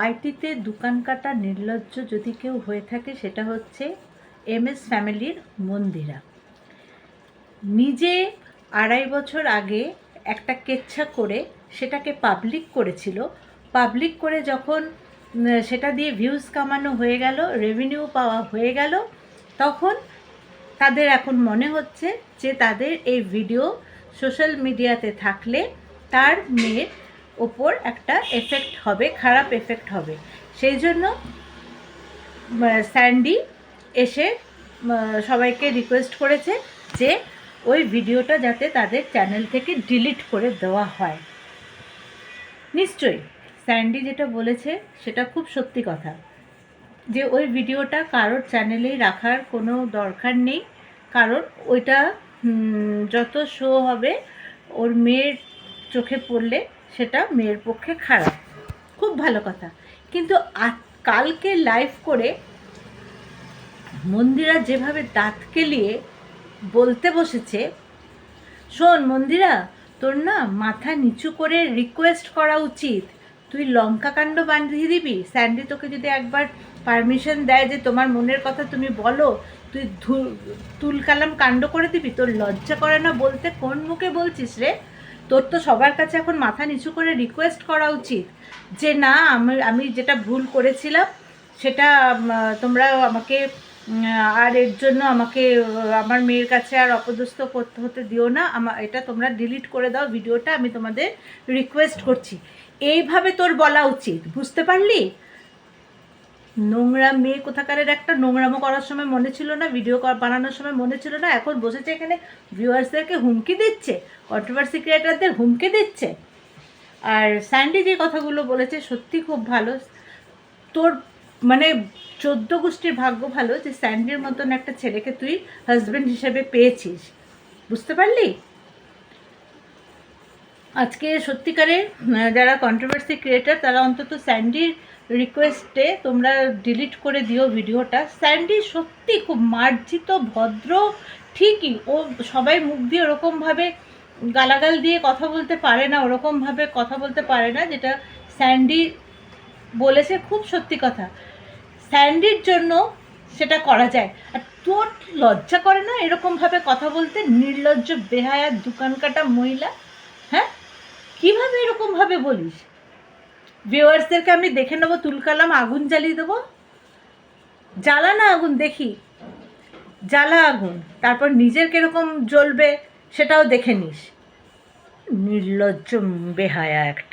আইটিতে দোকান কাটা নির্লজ্জ যদি কেউ হয়ে থাকে সেটা হচ্ছে MS ফ্যামিলির মন্দিরা। নিজে 2.5 বছর আগে একটা কেচ্ছা করে সেটাকে পাবলিক করেছিল। পাবলিক করে যখন সেটা দিয়ে ভিউজ কামানো হয়ে গেল, রেভিনিউ পাওয়া হয়ে গেল, তখন তাদের এখন মনে হচ্ছে যে তাদের এই ভিডিও সোশ্যাল মিডিয়াতে থাকলে তার মেয়ের ওপর একটা এফেক্ট হবে, খারাপ এফেক্ট হবে। সেই জন্য স্যান্ডি এসে সবাইকে রিকোয়েস্ট করেছে যে ওই ভিডিওটা যাতে তাদের চ্যানেল থেকে ডিলিট করে দেওয়া হয়। নিশ্চয়ই স্যান্ডি যেটা বলেছে সেটা খুব সত্যি কথা, যে ওই ভিডিওটা কারোর চ্যানেলেই রাখার কোনো দরকার নেই, কারণ ওইটা যত শো হবে ওর মেয়ের চোখে পড়লে সেটা মেয়ের পক্ষে খারাপ। খুব ভালো কথা, কিন্তু কালকে লাইভ করে মন্দিরা যেভাবে দাঁত কেলিয়ে বলতে বসেছে, শোন মন্দিরা, তোর না মাথা নিচু করে রিকোয়েস্ট করা উচিত। তুই লঙ্কা কাণ্ড বাঁধিয়ে দিবি। স্যান্ডি তোকে যদি একবার পারমিশন দেয় যে তোমার মনের কথা তুমি বলো, তুই তুলকালাম কাণ্ড করে দিবি? তোর লজ্জা করে না বলতে? কোন মুখে বলছিস রে? তোর তো সবার কাছে এখন মাথা নিচু করে রিকোয়েস্ট করা উচিত যে না, আমি যেটা ভুল করেছিলাম সেটা তোমরা আমাকে আর এর জন্য আমাকে আমার মেয়ের কাছে আর অপদস্থ করতে হতে দিও না, এটা তোমরা ডিলিট করে দাও ভিডিওটা, আমি তোমাদের রিকোয়েস্ট করছি। এইভাবে তোর বলা উচিত, বুঝতে পারলি? নোংরা মেয়ে কোথাকারের একটা, নোংরামো করার সময় মনে ছিল না, ভিডিও বানানোর সময় মনে ছিল না, এখন বসেছে এখানে ভিউয়ার্সদেরকে হুমকি দিচ্ছে, কন্ট্রোভার্সি ক্রিয়েটারদের হুমকি দিচ্ছে। আর স্যান্ডি যে কথাগুলো বলেছে সত্যি খুব ভালো। তোর মানে 14 গোষ্ঠীর ভাগ্য ভালো যে স্যান্ডির মতন একটা ছেলেকে তুই হাজব্যান্ড হিসেবে পেয়েছিস, বুঝতে পারলি? আজকে সত্যিকারের যারা কন্ট্রোভার্সি ক্রিয়েটার তারা অন্তত স্যান্ডির রিকোয়েস্টে তোমরা ডিলিট করে দিও ভিডিওটা। স্যান্ডি সত্যি খুব মার্জিত, ভদ্র, ঠিকই ও সবাই মুখ দিয়ে ওরকমভাবে গালাগাল দিয়ে কথা বলতে পারে না, ওরকমভাবে কথা বলতে পারে না যেটা স্যান্ডি বলেছে। খুব সত্যি কথা, স্যান্ডির জন্য সেটা করা যায়। আর তোর লজ্জা করে না এরকমভাবে কথা বলতে? নির্লজ্জ বেহায়া দোকান কাটা মহিলা, হ্যাঁ? কীভাবে এরকমভাবে বলিস? ভিউয়ার্সদেরকে আমি দেখে নেবো, তুলকালাম আগুন জ্বালিয়ে দেবো। জ্বালা না আগুন, দেখি জ্বালা আগুন, তারপর নিজের কীরকম জ্বলবে সেটাও দেখে নিস। নির্লজ্জ বেহায়া একটা।